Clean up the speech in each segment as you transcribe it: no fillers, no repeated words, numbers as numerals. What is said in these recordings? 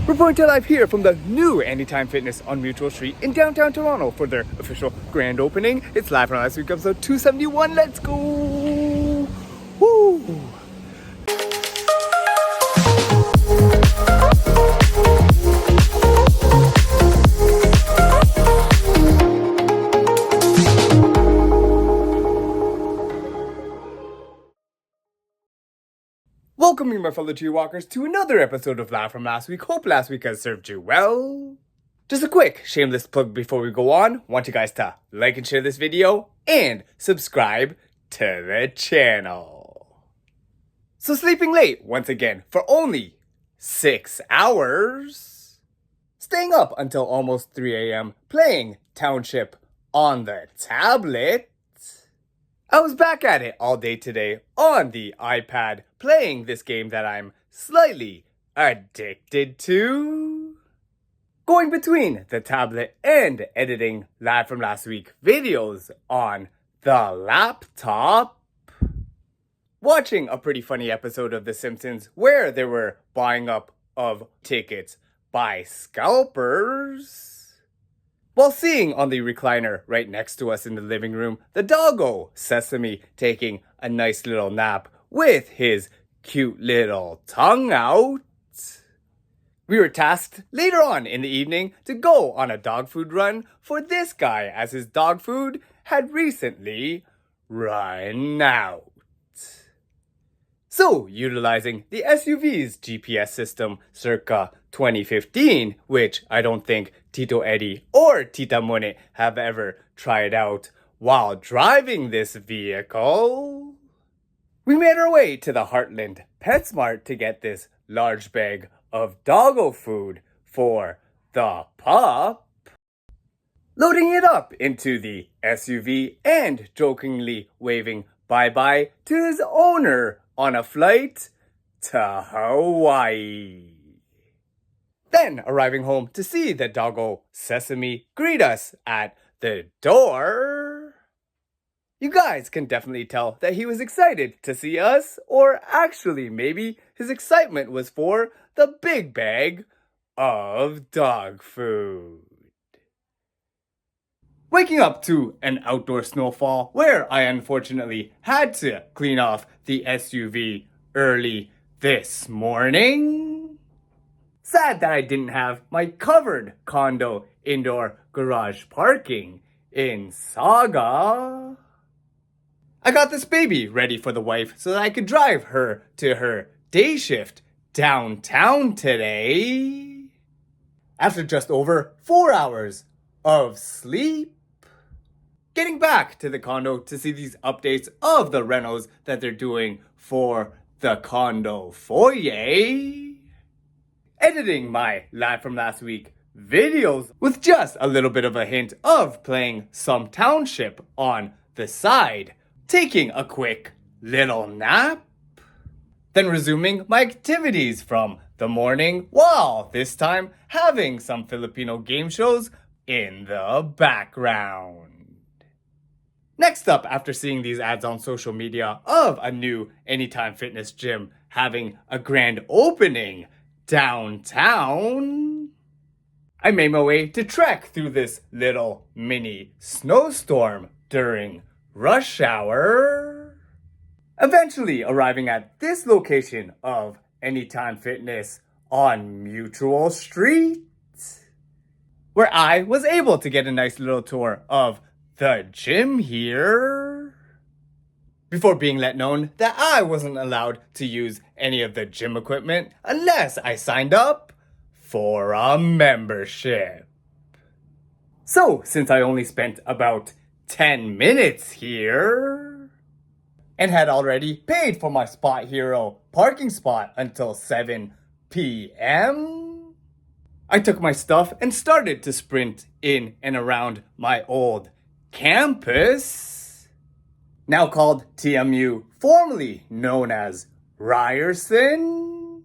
Reporting to live here from the new Anytime Fitness on Mutual Street in downtown Toronto for their official grand opening. It's live from last week, episode 271. Let's go! Woo! Welcoming my fellow JayWalkers to another episode of Live from Last Week. Hope last week has served you well. Just a quick shameless plug before we go on. Want you guys to like and share this video and subscribe to the channel. So sleeping late once again for only 6 hours. Staying up until almost 3 a.m. playing Township on the tablet. I was back at it all day today on the iPad, playing this game that I'm slightly addicted to. Going between the tablet and editing Live from Last Week videos on the laptop. Watching a pretty funny episode of The Simpsons where they were buying up of tickets by scalpers. While seeing on the recliner right next to us in the living room, the doggo Sesame taking a nice little nap with his cute little tongue out. We were tasked later on in the evening to go on a dog food run for this guy as his dog food had recently run out. So, utilizing the SUV's GPS system circa 2015, which I don't think Tito Eddie or Tita Mone have ever tried out while driving this vehicle, we made our way to the Heartland PetSmart to get this large bag of doggo food for the pup. Loading it up into the SUV and jokingly waving bye-bye to his owner on a flight to Hawaii. Then arriving home to see the doggo Sesame greet us at the door. You guys can definitely tell that he was excited to see us, or actually maybe his excitement was for the big bag of dog food. Waking up to an outdoor snowfall where I unfortunately had to clean off the SUV early this morning. Sad that I didn't have my covered condo indoor garage parking in Saga. I got this baby ready for the wife so that I could drive her to her day shift downtown today. After just over 4 hours of sleep. Getting back to the condo to see these updates of the renos that they're doing for the condo foyer. Editing my Live from Last Week videos with just a little bit of a hint of playing some Township on the side. Taking a quick little nap. Then resuming my activities from the morning while this time having some Filipino game shows in the background. Next up, after seeing these ads on social media of a new Anytime Fitness gym having a grand opening downtown, I made my way to trek through this little mini snowstorm during rush hour. Eventually arriving at this location of Anytime Fitness on Mutual Street, where I was able to get a nice little tour of the gym here, before being let known that I wasn't allowed to use any of the gym equipment unless I signed up for a membership. So, since I only spent about 10 minutes here, and had already paid for my Spot Hero parking spot until 7 p.m., I took my stuff and started to sprint in and around my old campus, now called TMU, formerly known as Ryerson.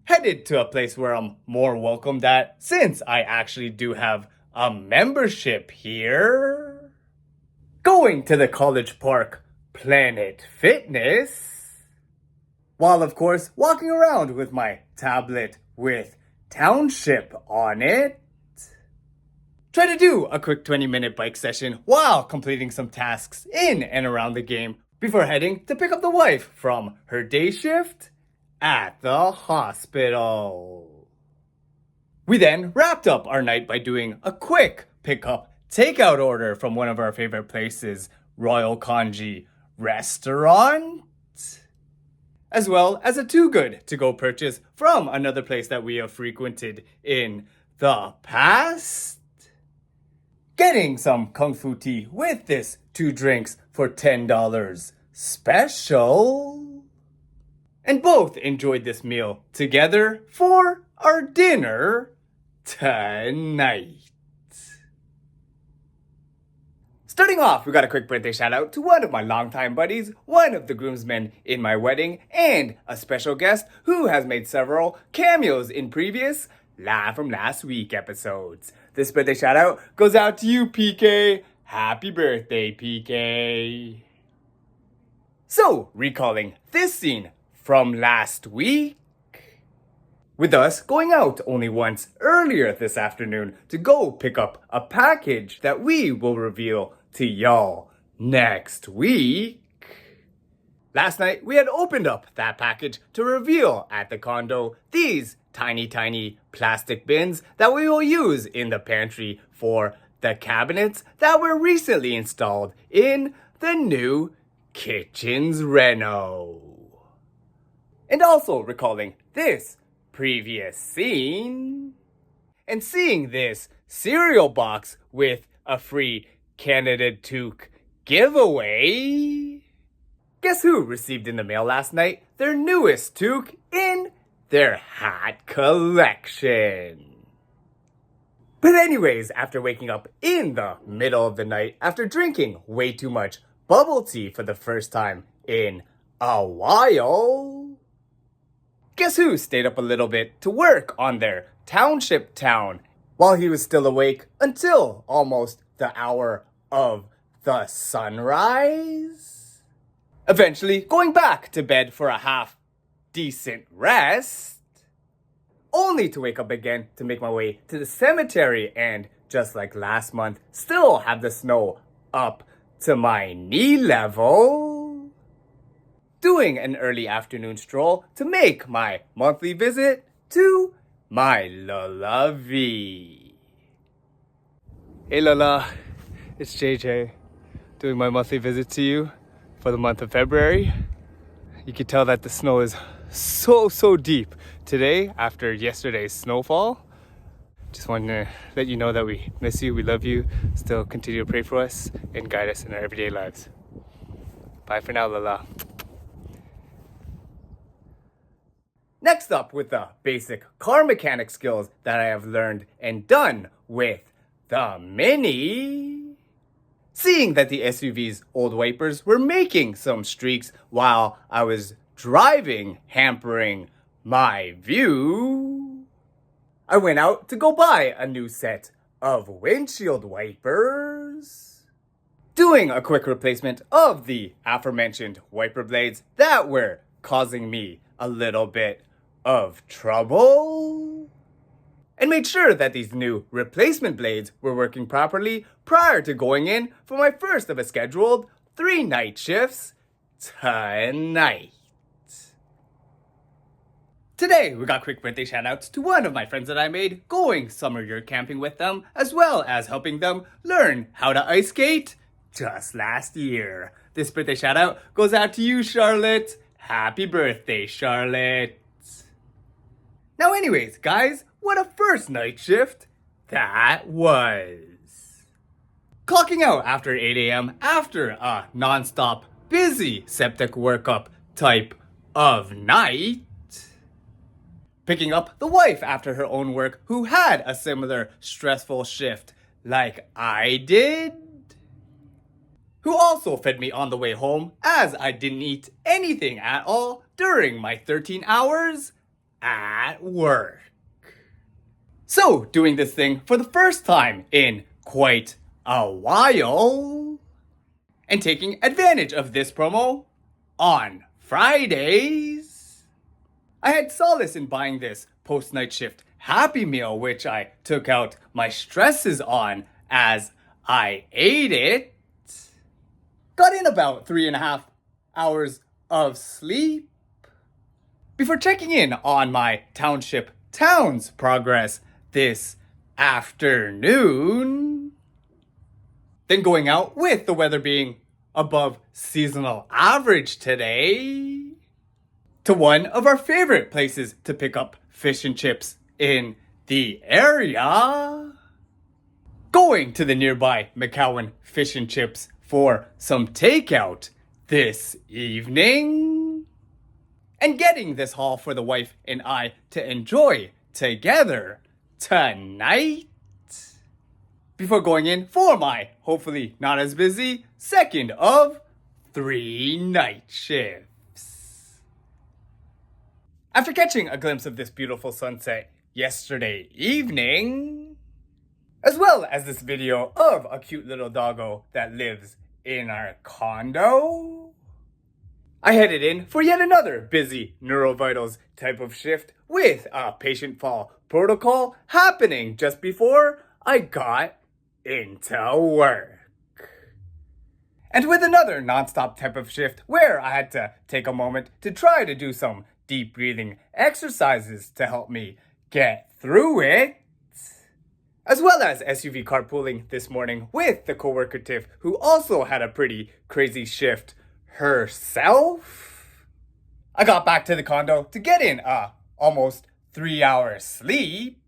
Headed to a place where I'm more welcomed at since I actually do have a membership here. Going to the College Park Planet Fitness, while of course walking around with my tablet with Township on it. Try to do a quick 20-minute bike session while completing some tasks in and around the game before heading to pick up the wife from her day shift at the hospital. We then wrapped up our night by doing a quick pickup takeout order from one of our favorite places, Royal Kanji Restaurant, as well as a Too Good to Go purchase from another place that we have frequented in the past. Getting some Kung Fu tea with this 2 drinks for $10 special. And both enjoyed this meal together for our dinner tonight. Starting off, we got a quick birthday shout out to one of my longtime buddies, one of the groomsmen in my wedding, and a special guest who has made several cameos in previous Live From Last Week episodes. This birthday shout out goes out to you, PK. Happy birthday, PK. So, recalling this scene from last week, with us going out only once earlier this afternoon to go pick up a package that we will reveal to y'all next week. Last night, we had opened up that package to reveal at the condo these tiny plastic bins that we will use in the pantry for the cabinets that were recently installed in the new kitchen's reno. And also recalling this previous scene and seeing this cereal box with a free Canada Toque giveaway. Guess who received in the mail last night their newest toque in their hat collection? But anyways, after waking up in the middle of the night after drinking way too much bubble tea for the first time in a while, guess who stayed up a little bit to work on their Township town while he was still awake until almost the hour of the sunrise? Eventually going back to bed for a half decent rest, only to wake up again to make my way to the cemetery and, just like last month, still have the snow up to my knee level. Doing an early afternoon stroll to make my monthly visit to my Lola V. Hey Lola, it's JJ doing my monthly visit to you for the month of February. You can tell that the snow is so deep today after yesterday's snowfall. Just wanted to let you know that we miss you, we love you, still continue to pray for us and guide us in our everyday lives. Bye for now, Lola. Next up, with the basic car mechanic skills that I have learned and done with the Mini. Seeing that the SUV's old wipers were making some streaks while I was driving, hampering my view, I went out to go buy a new set of windshield wipers. Doing a quick replacement of the aforementioned wiper blades that were causing me a little bit of trouble, and made sure that these new replacement blades were working properly prior to going in for my first of a scheduled 3 night shifts tonight. Today, we got quick birthday shoutouts to one of my friends that I made going summer yurt camping with them, as well as helping them learn how to ice skate just last year. This birthday shoutout goes out to you, Charlotte. Happy birthday, Charlotte. Now anyways, guys, what a first night shift that was. Clocking out after 8 a.m. after a non-stop busy septic workup type of night. Picking up the wife after her own work who had a similar stressful shift like I did. Who also fed me on the way home as I didn't eat anything at all during my 13 hours at work. So, doing this thing for the first time in quite a while, and taking advantage of this promo on Fridays. I had solace in buying this post-night shift Happy Meal, which I took out my stresses on as I ate it. Got in about 3.5 hours of sleep before checking in on my Township Towns progress this afternoon. Then going out with the weather being above seasonal average today to one of our favorite places to pick up fish and chips in the area. Going to the nearby McCowan Fish and Chips for some takeout this evening. And getting this haul for the wife and I to enjoy together tonight. Before going in for my, hopefully not as busy, second of 3 night shifts. After catching a glimpse of this beautiful sunset yesterday evening, as well as this video of a cute little doggo that lives in our condo, I headed in for yet another busy neurovitals type of shift with a patient fall protocol happening just before I got into work. And with another non-stop type of shift where I had to take a moment to try to do some deep breathing exercises to help me get through it. As well as SUV carpooling this morning with the coworker Tiff, who also had a pretty crazy shift herself. I got back to the condo to get in almost 3-hour sleep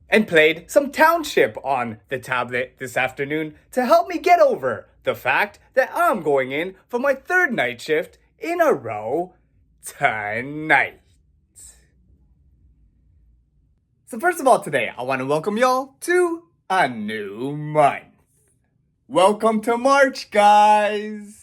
and played some Township on the tablet this afternoon to help me get over the fact that I'm going in for my 3rd night shift in a row tonight. So first of all today, I want to welcome y'all to a new month. Welcome to March, guys!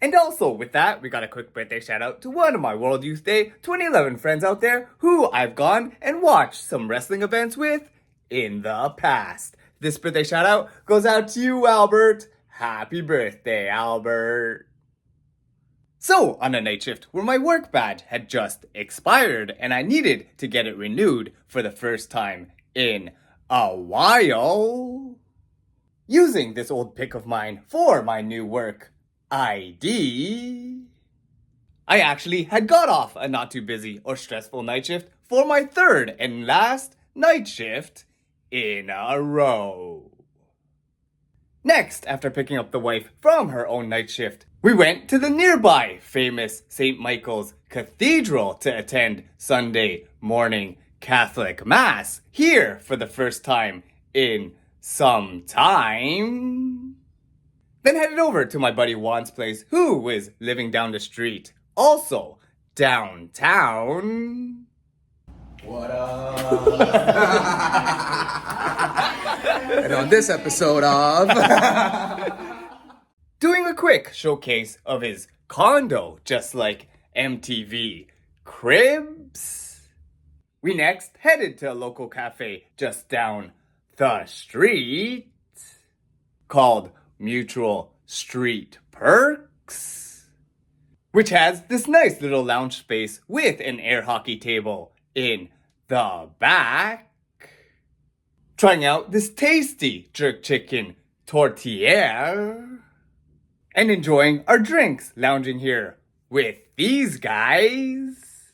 And also with that, we got a quick birthday shout out to one of my World Youth Day 2011 friends out there who I've gone and watched some wrestling events with in the past. This birthday shout out goes out to you, Albert. Happy birthday, Albert. So, on a night shift where my work badge had just expired and I needed to get it renewed for the first time in a while, using this old pic of mine for my new work ID, I actually had got off a not too busy or stressful night shift for my 3rd and last night shift in a row. Next, after picking up the wife from her own night shift, we went to the nearby famous St. Michael's Cathedral to attend Sunday morning Catholic Mass here for the first time in some time. Then headed over to my buddy Juan's place, who was living down the street, also downtown. What up? And on this episode of doing a quick showcase of his condo, just like MTV Cribs. We next headed to a local cafe just down the street called Mutual Street Perks, which has this nice little lounge space with an air hockey table in the back. Trying out this tasty jerk chicken tortilla and enjoying our drinks lounging here with these guys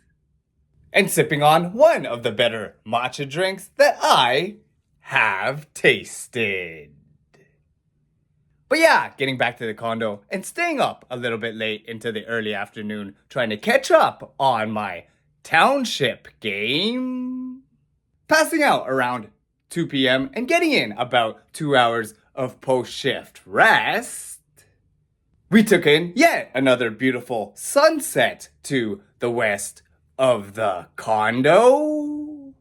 and sipping on one of the better matcha drinks that I have tasted. But yeah, getting back to the condo and staying up a little bit late into the early afternoon trying to catch up on my Township game. Passing out around 2 p.m. and getting in about 2 hours of post-shift rest. We took in yet another beautiful sunset to the west of the condo.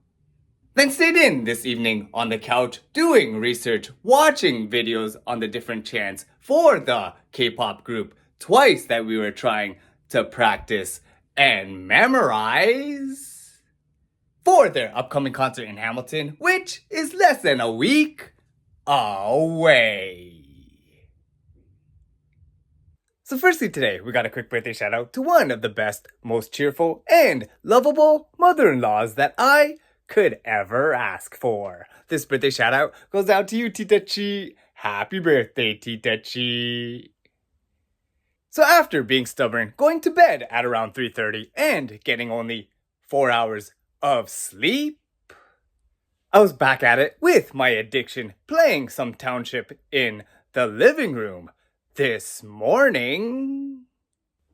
Then stayed in this evening on the couch doing research, watching videos on the different chants for the K-pop group Twice that we were trying to practice and memorize for their upcoming concert in Hamilton, which is less than a week away. So firstly today, we got a quick birthday shout out to one of the best, most cheerful, and lovable mother-in-laws that I could ever ask for. This birthday shout out goes out to you, Tita Chie. Happy birthday, Tita Chie. So after being stubborn, going to bed at around 3:30 and getting only 4 hours of sleep, I was back at it with my addiction, playing some Township in the living room this morning.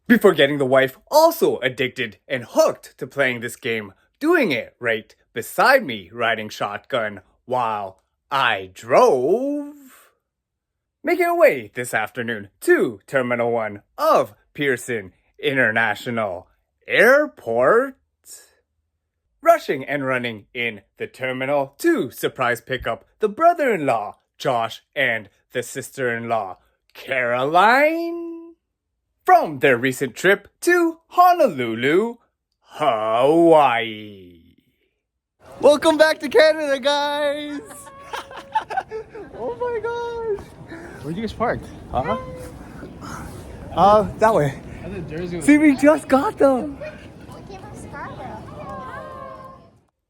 Before getting the wife also addicted and hooked to playing this game, doing it right beside me, riding shotgun while I drove. Making our way this afternoon to Terminal 1 of Pearson International Airport. Rushing and running in the terminal to surprise pick up the brother-in-law, Josh, and the sister-in-law, Caroline, from their recent trip to Honolulu, Hawaii. Welcome back to Canada, guys! Oh my gosh! Where'd you guys parked? That way. See, we just got them!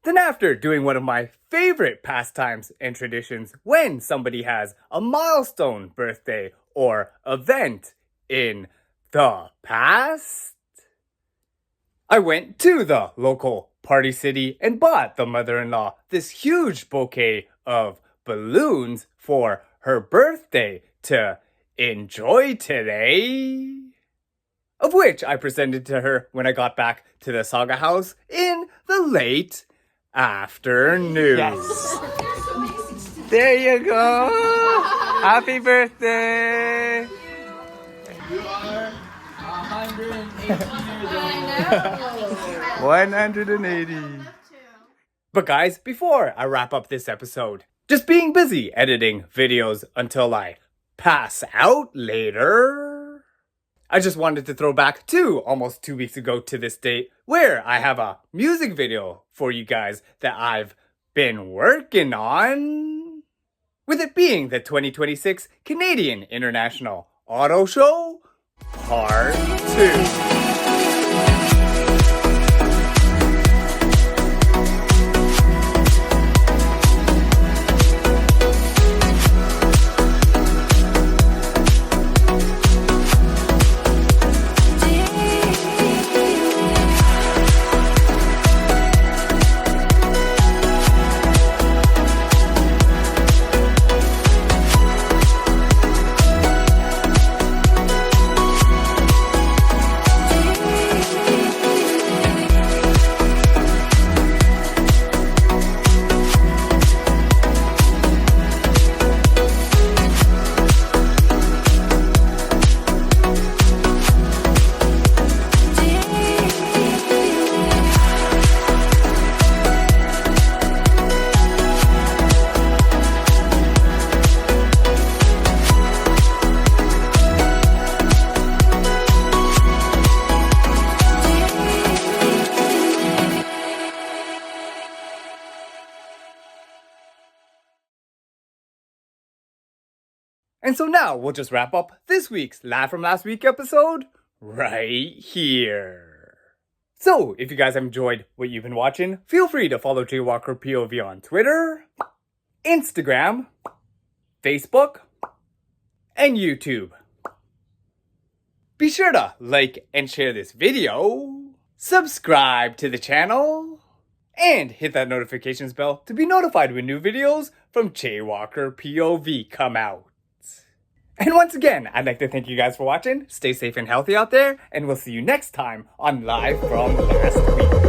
Then after doing one of my favorite pastimes and traditions when somebody has a milestone birthday or event in the past, I went to the local Party City and bought the mother-in-law this huge bouquet of balloons for her birthday to enjoy today, of which I presented to her when I got back to the Saga house in the late afternoon. Yes. There you go. Happy birthday. You are 180 years old. 180. But guys, before I wrap up this episode, just being busy editing videos until I pass out later, I just wanted to throw back to almost 2 weeks ago to this date where I have a music video for you guys that I've been working on, with it being the 2026 Canadian International Auto Show Part 2. And so now we'll just wrap up this week's Live From Last Week episode right here. So if you guys have enjoyed what you've been watching, feel free to follow JayWalkerPOV on Twitter, Instagram, Facebook, and YouTube. Be sure to like and share this video, subscribe to the channel, and hit that notifications bell to be notified when new videos from JayWalkerPOV come out. And once again, I'd like to thank you guys for watching. Stay safe and healthy out there, and we'll see you next time on Live From Last Week.